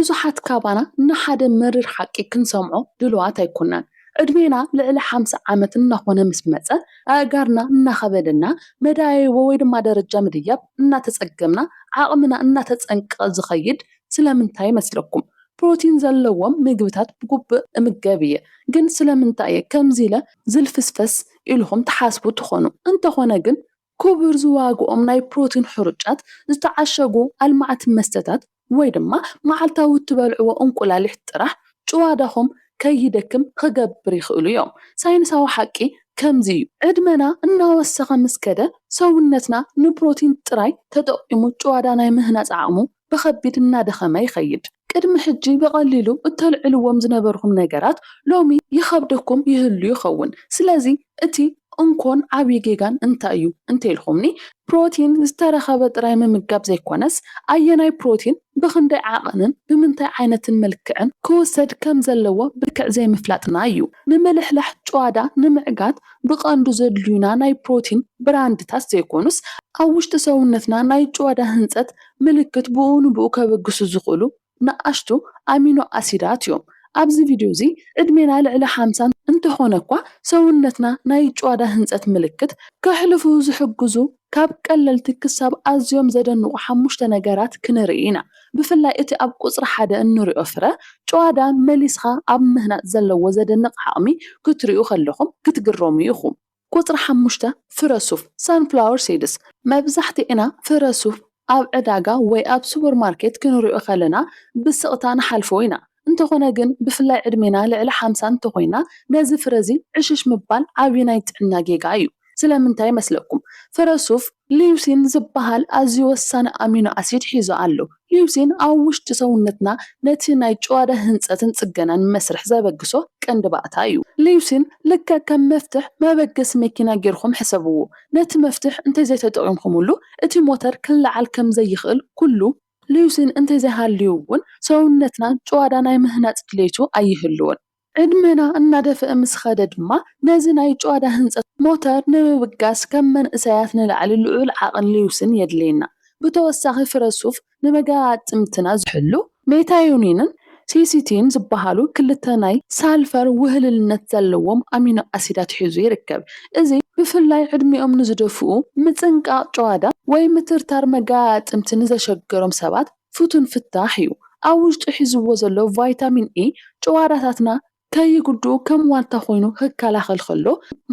ብዙሓት ካባና ንሓደ መሪር ሓቂ ክንሰምዖ ድልዋት ኣይኮናን። ዕድሜና ልዕሊ 50 ዓመት እናኾነ ምስ መፀ ኣእጋርና እናኸበደና መዳየቦ ወይ ድማ ደረጃ ምድያብ እናተፀገምና ዓቕምና እናተፀንቀ ዝኸይድ ስለምንታይ ይመስለኩም? ፕሮቲን ዘለዎም ምግብታት ብግቡእ እምገብ እየ ግን ስለምንታይ እየ ከምዚ ኢለ ዝልፍስፈስ ኢልኩም ትሓስቡ ትኾኑ? እንተኾነ ግን ክቡር ዝዋግኦም ናይ ፕሮቲን ሕሩጫት ዝተዓሸጉ ኣልማዕቲ መስተታት ወይ ድማ መዓልታዊ እትበልዕዎ እንቁላሊሕ ጥራሕ ጭዋዳኹም ከይደክም ክገብር ይኽእሉ እዮም። ሳይንሳዊ ሓቂ ከምዚ እዩ። ዕድመና እናወሰኸ ምስ ከደ ሰውነትና ንፕሮቲን ጥራይ ተጠቂሙ ጭዋዳ ናይ ምህናፅ ዓቕሙ ብኸቢድ እናደኸመ ይኸይድ። ቅድሚ ሕጂ ብቐሊሉ እተልዕልዎም ዝነበርኩም ነገራት ሎሚ ይኸብደኩም ይህሉ ይኸውን። ስለዚ እቲ እንኮን ዓብይ ጌጋን እንታይ እዩ እንተኢልኩምኒ ፕሮቲን ዝተረኸበ ጥራይ ምምጋብ ዘይኮነስ ኣየናይ ፕሮቲን ብኽንደይ ዓቐንን ብምንታይ ዓይነትን መልክዕን ክውሰድ ከም ዘለዎ ብርክዕ ዘይምፍላጥና እዩ። ንምልሕላሕ ጭዋዳ ንምዕጋት ብቐንዱ ዘድልዩና ናይ ፕሮቲን ብራንድታት ዘይኮኑስ ኣብ ውሽጢ ሰውነትና ናይ ጭዋዳ ህንፀት ምልክት ብኡ ንብኡ ከበግሱ ዝኽእሉ ንኣሽቱ ኣሚኖ ኣሲዳት እዮም። ኣብዚ ቪድዮ እዚ ዕድሜና ልዕሊ 50 እንተኾነ እኳ ሰውነትና ናይ ጭዋዳ ህንፀት ምልክት ከሕልፉ ዝሕግዙ ካብ ቀለልቲ ክሳብ ኣዝዮም ዘደንቑ 5 ነገራት ክንርኢ ኢና። ብፍላይ እቲ ኣብ ቁፅሪ 1 እንሪኦ ፍረ ጭዋዳ መሊስኻ ኣብ ምህናፅ ዘለዎ ዘደንቕ ዓቕሚ ክትሪኡ ከለኹም ክትግረሙ ኢኹም። ቁፅሪ 5 ፍረ ሱፍ sunflower seeds መብዛሕትኤና ፍረ ሱፍ ኣብ ዕዳጋ ወይ ኣብ ሱፐርማርኬት ክንሪኦ ከለና ብስቕታ ንሓልፎ ኢና። እንተኾነ ግን ብፍላይ ዕድሜና ልዕሊ 50 እንተኾይና ነዚ ፍረዚ ዕሽሽ ምባል ዓብይ ናይ ጥዕና ጌጋ እዩ። ስለምንታይ ይመስለኩም? ፍረ ሱፍ ሊዩሲን ዝበሃል ኣዝዩ ወሳኒ ኣሚኖ ኣሲድ ሒዙ ኣሎ። ሊዩሲን ኣብ ውሽጢ ሰውነትና ነቲ ናይ ጭዋዳ ህንፀትን ፅገናን መስርሕ ዘበግሶ ቀንዲ ባእታ እዩ። ሊዩሲን ልክዕ ከም መፍትሕ መበገሲ መኪና ጌርኩም ሕሰብዎ። ነቲ መፍትሕ እንተዘይተጠቂምኩምሉ እቲ ሞተር ክለዓል ከም ዘይኽእል ኩሉ ሊዩሲን እንተዘይሃልዩ እውን ሰውነትና ጭዋዳ ናይ ምህናፅ ድሌቱ ኣይህልዎን። ዕድሜና እናደፍአ ምስ ኸደ ድማ ነዚ ናይ ጭዋዳ ህንፀት ሞተር ንምብጋስ ከም መንእሰያት ንላዕሊ ልዑል ዓቕን ሊዩሲን የድልየና። ብተወሳኺ ፍረ ሱፍ ንመጋጥምትና ዝሕሉ ሜታዮኒንን ሲሲቲን ዝበሃሉ ክልተ ናይ ሳልፈር ውህልልነት ዘለዎም ኣሚኖ ኣሲዳት ሒዙ ይርከብ። እዚ ብፍላይ ዕድሚኦም ንዝደፍኡ ምፅንቃቅ ጭዋዳ ወይ ምትርታር መጋጥምቲ ንዘሸገሮም ሰባት ፍቱን ፍታሕ እዩ። ኣብ ውሽጡ ሒዝዎ ዘሎ ቫይታሚን ኢ ጭዋዳታትና ከይጉድኡ ከም ዋልታ ኮይኑ ክከላኸል ከሎ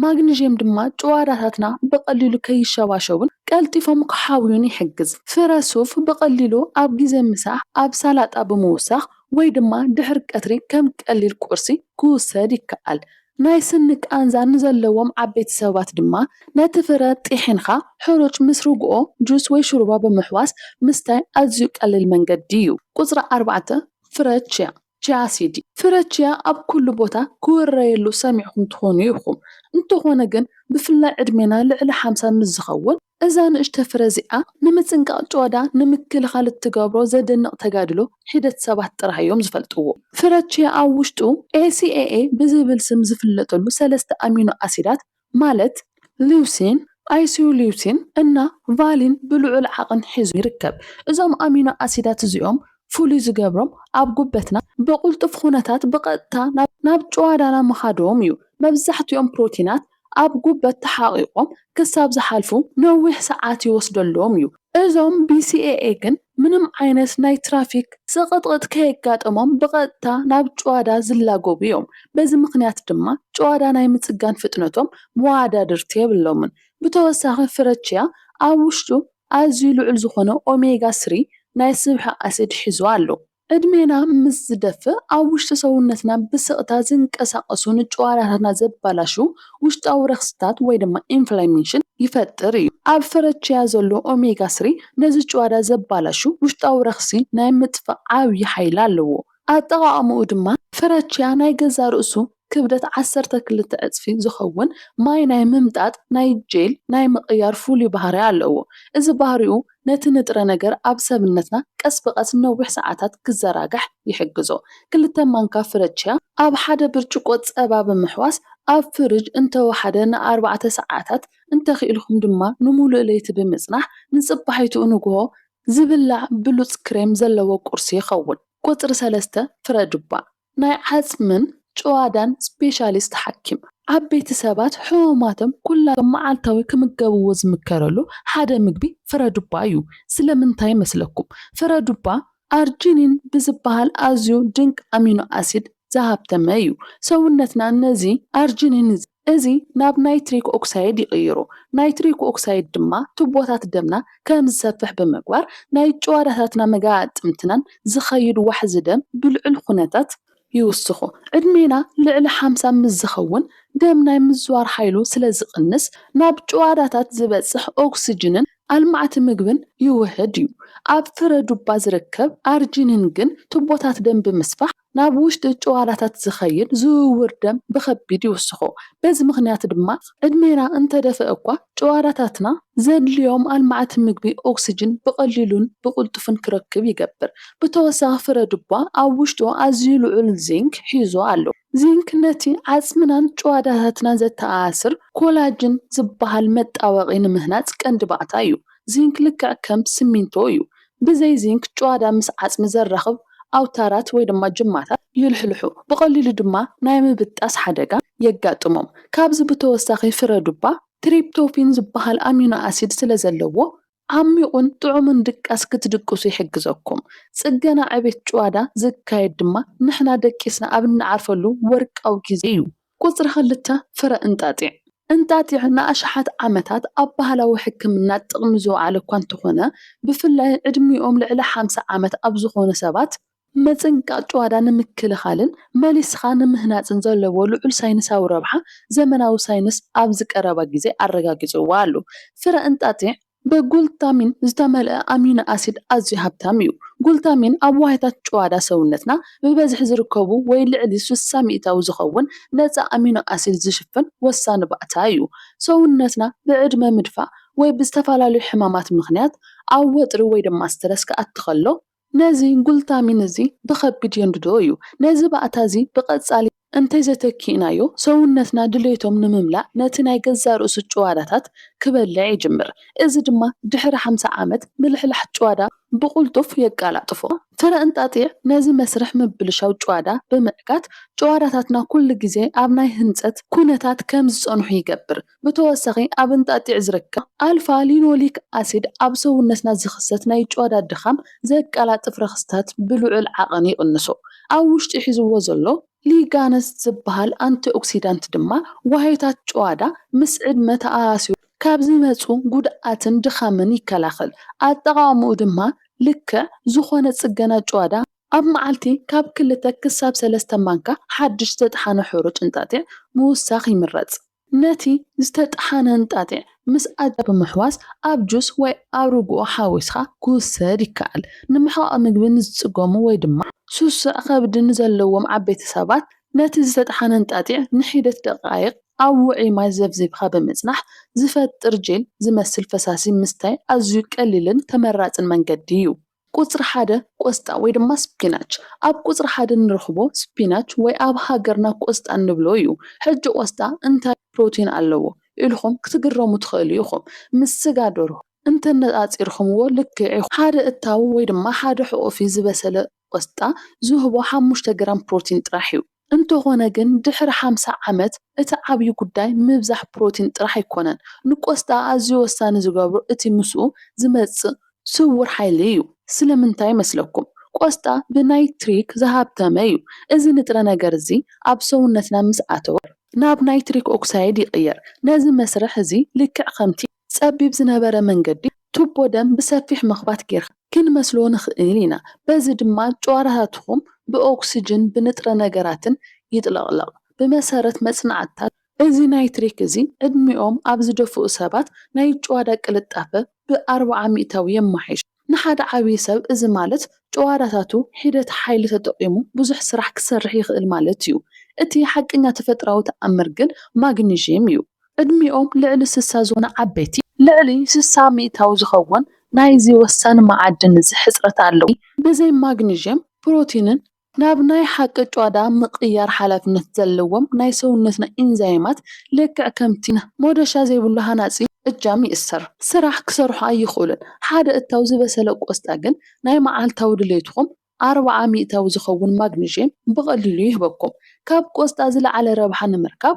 ማግኒዥየም ድማ ጭዋዳታትና ብቐሊሉ ከይሸባሸቡን ቀልጢፎም ክሓውዩን ይሕግዝ። ፍረ ሱፍ ብቐሊሉ ኣብ ግዜ ምሳሕ ኣብ ሰላጣ ብምውሳኽ ወይ ድማ ድሕሪ ቀትሪ ከም ቀሊል ቁርሲ ክውሰድ ይከኣል። ናይ ስኒ ቃንዛ ንዘለዎም ዓበይቲ ሰባት ድማ ነቲ ፍረ ጢሒንኻ ሕሩጭ ምስ ርግኦ ጁስ ወይ ሹርባ ብምሕዋስ ምስታይ ኣዝዩ ቀሊል መንገዲ እዩ። ቁፅሪ 4 ፍረ ቺያ ሲድ ፍረ ቺያ ኣብ ኩሉ ቦታ ክውረየሉ ሰሚዕኩም ትኾኑ ኢኹም። እንተኾነ ግን ብፍላይ ዕድሜና ልዕሊ 50 ምስ ዝኸውን እዛ ንእሽተ ፍረ እዚኣ ንምፅንቃቅ ጭዋዳ ንምክልኻል እትገብሮ ዘደንቕ ተጋድሎ ሒደት ሰባት ጥራሕ እዮም ዝፈልጥዎ። ፍረ ቺያ ኣብ ውሽጡ ACAA ብዝብል ስም ዝፍለጠሉ 3 ኣሚኖ ኣሲዳት ማለት ሊዩሲን፣ ኣይሶሊዩሲን እና ቫሊን ብልዑል ዓቕን ሒዙ ይርከብ። እዞም ኣሚኖ ኣሲዳት እዚኦም ፍሉይ ዝገብሮም ኣብ ጉበትና ብቁልጡፍ ኩነታት ብቐጥታ ናብ ጭዋዳና ምኻዶም እዩ። መብዛሕትኦም ፕሮቲናት ኣብ ጉበት ተሓቂቆም ክሳብ ዝሓልፉ ነዊሕ ሰዓት ይወስደሎም እዩ። እዞም BCAA ግን ምንም ዓይነት ናይ ትራፊክ ስቕጥቕጥ ከየጋጠሞም ብቐጥታ ናብ ጭዋዳ ዝላጎቡ እዮም። በዚ ምክንያት ድማ ጭዋዳ ናይ ምፅጋን ፍጥነቶም መዋዳድርቲ የብሎምን። ብተወሳኺ ፍረ ቺያ ኣብ ውሽጡ ኣዝዩ ልዑል ዝኾነ ኦሜጋ 3 ናይ ስብሒ ኣሲድ ሒዙ ኣሎ። ዕድሜና ምስ ዝደፍእ ኣብ ውሽጢ ሰውነትና ብስቕታ ዝንቀሳቐሱ ንጭዋዳታትና ዘባላሹ ውሽጣዊ ረክስታት ወይ ድማ ኢንፍላሜሽን ይፈጥር እዩ። ኣብ ፍረ ቺያ ዘሎ ኦሜጋ 3 ነዚ ጭዋዳ ዘባላሹ ውሽጣዊ ረክሲ ናይ ምጥፋእ ዓብይ ሓይሊ ኣለዎ። ኣጠቃቅምኡ ድማ ፍረ ቺያ ናይ ገዛ ርእሱ ክብደት 12 እፅፊ ዝኸውን ማይ ናይ ምምጣጥ ናይ ጄል ናይ ምቕያር ፍሉይ ባህሪ ኣለዎ። እዚ ባህሪኡ ነቲ ንጥረ ነገር ኣብ ሰብነትና ቀስ በቐስ ነዊሕ ሰዓታት ክዘራጋሕ ይሕግዞ። 2 ማንካ ፍረ ቺያ ኣብ 1 ብርጭቆ ፀባ ብምሕዋስ ኣብ ፍርጅ እንተወሓደ ን4 ሰዓታት እንተኽኢልኩም ድማ ንሙሉእ ለይቲ ብምጽናሕ ንጽባሒቱ ንግሆ ዝብላዕ ብሉጽ ክሬም ዘለዎ ቁርሲ ይኸውን። ቁፅሪ 3 ፍረ ዱባ ናይ ዓፅምን ጭዋዳን ስፔሻሊስት ሓኪም ዓበይቲ ሰባት ሕሙማቶም ኩሎም መዓልታዊ ክምገብዎ ዝምከረሉ ሓደ ምግቢ ፍረ ዱባ እዩ። ስለምንታይ ይመስለኩም? ፍረ ዱባ ኣርጂኒን ብዝበሃል ኣዝዩ ድንቅ ኣሚኖ ኣሲድ ዝሃፍተመ እዩ። ሰውነትና ነዚ ኣርጂኒን እዚ ናብ ናይትሪክ ኦክሳይድ ይቕይሮ። ናይትሪክ ኦክሳይድ ድማ ቱቦታት ደምና ከም ዝሰፍሕ ብምግባር ናይ ጭዋዳታትና መጋጥምትናን ዝኸይድ ዋሕዚ ደም ብልዑል ኩነታት ይውስኹ። ዕድሜና ልዕሊ 50 ምስ ዝኸውን ደም ናይ ምዝዋር ሓይሉ ስለ ዝቕንስ ናብ ጭዋዳታት ዝበፅሕ ኦክሲጅንን ኣልማዕቲ ምግብን ይውህድ እዩ። ኣብ ፍረ ዱባ ዝርከብ ኣርጂኒን ግን ቱቦታት ደም ብምስፋሕ ናብ ውሽጢ ጭዋዳታት ዝኸይድ ዝውውር ደም ብከቢድ ይውስኹ። በዚ ምክንያት ድማ ዕድሜና እንተደፍአ እኳ ጭዋዳታትና ዘድልዮም ኣልማዕቲ ምግቢ ኦክሲጅን ብቐሊሉን ብቁልጡፍን ክረክብ ይገብር። ብተወሳኺ ፍረ ዱባ ኣብ ውሽጡ ኣዝዩ ልዑል ዚንክ ሒዙ ኣሎ። ዚንክ ነቲ ዓፅምናን ጭዋዳታትና ዘተኣስር ኮላጅን ዝበሃል መጣወቒ ንምህናፅ ቀንዲ ባእታ እዩ። ዚንክ ልክዕ ከም ሲሚንቶ እዩ። ብዘይ ዚንክ ጭዋዳ ምስ ዓፅሚ ዘራኽብ ኣውታራት ወይ ድማ ጅማታት ይልሕልሑ፣ ብቐሊሉ ድማ ናይ ምብጣስ ሓደጋ የጋጥሞም። ካብዚ ብተወሳኺ ፍረ ዱባ ትሪፕቶፊን ዝበሃል ኣሚኖ ኣሲድ ስለ ዘለዎ ዓሚቑን ጥዑምን ድቃስ ክትድቅሱ ይሕግዘኩም። ጽገና ዕቤት ጭዋዳ ዝካየድ ድማ ንሕና ደቂስና ኣብ እንዓርፈሉ ወርቃዊ ግዜ እዩ። ቁፅሪ 2 ፍረ እንጣጢዕ እንጣጢዕ ንኣሽሓት ዓመታት ኣብ ባህላዊ ሕክምና ጥቕሚ ዝወዓለ እኳ እንተኾነ ብፍላይ ዕድሚኦም ልዕሊ 50 ዓመት ኣብ ዝኾኑ ሰባት መፅንቃዕ ጭዋዳ ንምክልኻልን መሊስኻ ንምህናፅን ዘለዎ ልዑል ሳይንሳዊ ረብሓ ዘመናዊ ሳይንስ ኣብ ዝቀረበ ግዜ ኣረጋጊፅዎ ኣሎ። ፍረ እንጣጢዕ በጉልታሚን ዝተመልአ ኣሚኖ ኣሲድ ኣዝዩ ሃብታም እዩ። ጉልታሚን ኣብ ዋሕታት ጭዋዳ ሰውነትና ብበዝሒ ዝርከቡ ወይ ልዕሊ 60 ሚእታዊ ዝኸውን ነፃ ኣሚኖ ኣሲድ ዝሽፍን ወሳኒ ባእታ እዩ። ሰውነትና ብዕድመ ምድፋእ ወይ ብዝተፈላለዩ ሕማማት ምክንያት ኣብ ወጥሪ ወይ ድማ ስትረስ ክኣቱ ከሎ ነዚ ጉልታሚን እዚ ብከቢድ የንድዶ እዩ። ነዚ ባእታ እዚ ብቐፃሊ እንተዘተኪእናዮ ሰውነትና ድሌቶም ንምምላእ ነቲ ናይ ገዛ ርእሱ ጭዋዳታት ክበልዕ ይጅምር። እዚ ድማ ድሕሪ 50 ዓመት ምልሕላሕ ጭዋዳ ብቁልጡፍ የቃላጥፎ። ፍረ እንጣጢዕ ነዚ መስርሕ ምብልሻው ጭዋዳ ብምዕቃት ጭዋዳታትና ኩሉ ግዜ ኣብ ናይ ህንፀት ኩነታት ከም ዝፀንሑ ይገብር። ብተወሳኺ ኣብ እንጣጢዕ ዝርከብ ኣልፋ ሊኖሊክ ኣሲድ ኣብ ሰውነትና ዝኽሰት ናይ ጭዋዳ ድኻም ዘቃላጥፍ ረክስታት ብልዑል ዓቐን ይቕንሶ። ኣብ ውሽጢ ሒዝዎ ዘሎ ሊጋነስ ዝበሃል አንቲኦክሲዳንት ድማ ዋሕታት ጭዋዳ ምስ ዕድመ ተኣሲሩ ካብ ዝመፁ ጉድኣትን ድኻምን ይከላኸል። ኣጠቓቕምኡ ድማ ልክዕ ዝኾነ ጽገና ጭዋዳ ኣብ መዓልቲ ካብ 2 ክሳብ 3 ማንካ ሓድሽ ዝተጠሓነ ሕሩጭ እንጣጢዕ ምውሳኽ ይምረፅ። ነቲ ዝተጠሓነ እንጣጢዕ ምስ ኣጃ ብምሕዋስ ኣብ ጁስ ወይ ኣብ ርግኦ ሓዊስኻ ክውሰድ ይከኣል። ንምሕቃቕ ምግቢ ንዝፅገሙ ወይ ድማ ስሱዕ ከብዲ ንዘለዎም ዓበይቲ ሰባት ነቲ ዝተጠሓነ እንጣጢዕ ንሒደት ደቃይቕ ኣብ ውዑይ ማይ ዘብዚብካ ብምጽናሕ ዝፈጥር ጀል ዝመስል ፈሳሲ ምስታይ ኣዝዩ ቀሊልን ተመራፅን መንገዲ እዩ። ቁፅሪ 1 ቆስጣ ወይ ድማ ስፒናች ኣብ ቁፅሪ 1 ንረኽቦ ስፒናች ወይ ኣብ ሃገርና ቆስጣ እንብሎ እዩ። ሕጂ ቆስጣ እንታይ ፕሮቲን ኣለዎ ኢልኩም ክትግረሙ ትኽእሉ ኢኹም። ምስ ስጋ ደርሆ እንተነፃፂርኩምዎ ልክዕ ሓደ እታዊ ወይ ድማ ሓደ ሕቑፊ ዝበሰለ ቆስጣ ዝህቦ 5 ግራም ፕሮቲን ጥራሕ እዩ። እንተኾነ ግን ድሕሪ 50 ዓመት እቲ ዓብይ ጉዳይ ምብዛሕ ፕሮቲን ጥራሕ ኣይኮነን። ንቆስጣ ኣዝዩ ወሳኒ ዝገብሮ እቲ ምስኡ ዝመፅእ ስውር ሓይሊ እዩ። ስለምንታይ መስለኩም? ቆስጣ ብናይትሪክ ዝሃብተመ እዩ። እዚ ንጥረ ነገር እዚ ኣብ ሰውነትና ምስ ኣተወ ናብ ናይትሪክ ኦክሳይድ ይቕየር። ነዚ መስርሕ እዚ ልክዕ ከምቲ ፀቢብ ዝነበረ መንገዲ ቱቦ ደም ብሰፊሕ መኽባት ጌርካ ክንመስሎ ንኽእል ኢና። በዚ ድማ ጭዋዳታትኩም ብኦክሲጅን ብንጥረ ነገራትን ይጥለቕለቕ። ብመሰረት መጽናዕታት እዚ ናይትሪክ እዚ ዕድሚኦም ኣብ ዝደፍኡ ሰባት ናይ ጭዋዳ ቅልጣፈ ብ40 ሚእታዊ የማሓይሽ። ንሓደ ዓብይ ሰብ እዚ ማለት ጭዋዳታቱ ሂደት ሓይሊ ተጠቂሙ ብዙሕ ስራሕ ክሰርሕ ይኽእል ማለት እዩ። እቲ ሓቀኛ ተፈጥራዊ ተኣምር ግን ማግኒዥየም እዩ። ዕድሚኦም ልዕሊ 60 ዝኾነ ዓበይቲ ልዕሊ 60 ሚእታዊ ዝኸውን ናይዚ ወሳኒ መዓድን ሕፅረት ኣለዎ። ብዘይ ማግኒዥየም ፕሮቲንን ናብ ናይ ሓቂ ጭዋዳ ምቕያር ሓላፍነት ዘለዎም ናይ ሰውነትና ኢንዛይማት ልክዕ ከምቲ ሞደሻ ዘይብሉ ሃናፂ እጃም ይእሰር ስራሕ ክሰርሑ ኣይኽእሉን። ሓደ እታው ዝበሰለ ቆስጣ ግን ናይ መዓልታዊ ድሌትኩም 40 ሚእታዊ ዝኸውን ማግኒዥየም ብቐሊሉ ይህበኩም። ካብ ቆስጣ ዝለዓለ ረብሓ ንምርካብ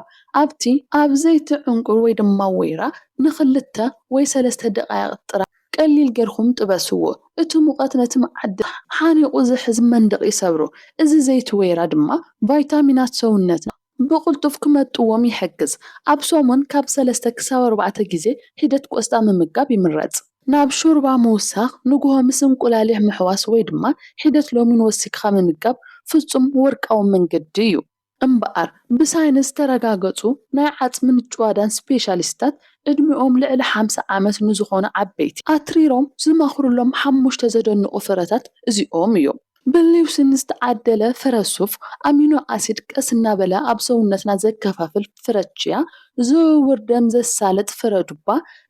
ኣብ ዘይቲ ዕንቁር ወይ ድማ ወይራ ንኽልተ ወይ 3 ደቓይቕ ጥራሕ ቀሊል ጌርኩም ጥበስዎ። እቲ ሙቐት ነቲ መዓዲ ሓኒቑ ዝሕዝ መንደቕ ይሰብሮ። እዚ ዘይቲ ወይራ ድማ ቫይታሚናት ሰውነትና ብቕልጡፍ ክመጥዎም ይሕግዝ። ኣብ ሰሙን ካብ 3 ክሳብ 4 ግዜ ሂደት ቆስጣ ምምጋብ ይምረጽ። ናብ ሾርባ ምውሳኽ ንጉሆ ምስ እንቁላሊሕ ምሕዋስ ወይ ድማ ሂደት ሎሚን ወሲኽካ ምምጋብ ፍጹም ወርቃዊ መንገዲ እዩ። እምበኣር ብሳይንስ ተረጋገፁ ናይ ዓጽምን ጭዋዳን ስፔሻሊስታት ዕድሚኦም ልዕሊ 50 ዓመት ንዝኾኑ ዓበይቲ ኣትሪሮም ዝመኽሩሎም 5 ዘደንቑ ፍረታት እዚኦም እዮም። ብሊውሲን ዝተዓደለ ፍረ ሱፍ ኣሚኖ ኣሲድ ቀስ እናበለ ኣብ ሰውነትና ዘከፋፍል ፍረ ቺያ፣ ዝውውር ደም ዘሳለጥ ፍረ ዱባ፣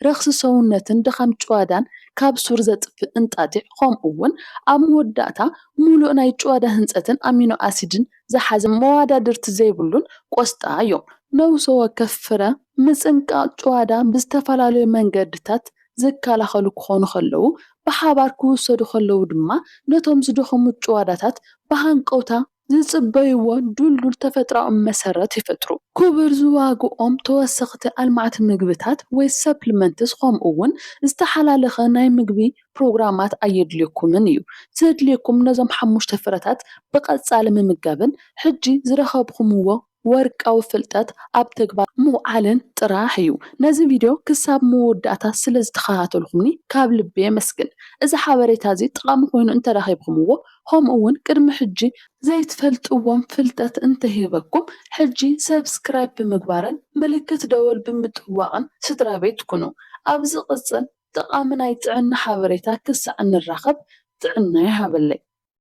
ረኽሲ ሰውነትን ድኻም ጭዋዳን ካብ ሱር ዘጥፍእ እንጣጢዕ፣ ከምኡ እውን ኣብ መወዳእታ ሙሉእ ናይ ጭዋዳ ህንፀትን ኣሚኖ ኣሲድን ዝሓዘ መዋዳድርቲ ዘይብሉን ቆስጣ እዮም። ነብሶ ወከፍ ፍረ ምፅንቃቅ ጭዋዳ ብዝተፈላለዩ መንገድታት ዝከላኸሉ ክኾኑ ከለዉ ብሓባር ክውሰዱ ከለዉ ድማ ነቶም ዝደኸሙ ጭዋዳታት ብሃንቀውታ ዝጽበይዎ ዱልዱል ተፈጥሮኣዊ መሰረት ይፈጥሩ። ክቡር ዝዋግኦም ተወሰኽቲ ኣልማዕቲ ምግብታት ወይ ሰፕሊመንትስ ከምኡ እውን ዝተሓላለኸ ናይ ምግቢ ፕሮግራማት ኣየድልየኩምን እዩ። ዘድልየኩም ነዞም 5 ፍረታት ብቐጻሊ ምምጋብን ሕጂ ዝረኸብኩምዎ ወርቃዊ ፍልጠት ኣብ ተግባር ምውዓልን ጥራሕ እዩ። ነዚ ቪድዮ ክሳብ መወዳእታ ስለ ዝተኸታተልኩምኒ ካብ ልቤ የመስግን። እዚ ሓበሬታ እዚ ጠቓሚ ኮይኑ እንተረኺብኩምዎ ከምኡ እውን ቅድሚ ሕጂ ዘይትፈልጥዎም ፍልጠት እንተሂበኩም ሕጂ ሰብስክራይብ ብምግባርን ምልክት ደወል ብምጥዋቕን ስድራ ቤት ኩኑ። ኣብ ዝቕፅል ጠቓሚ ናይ ጥዕና ሓበሬታ ክሳዕ እንራኸብ ጥዕና ይሃበለይ።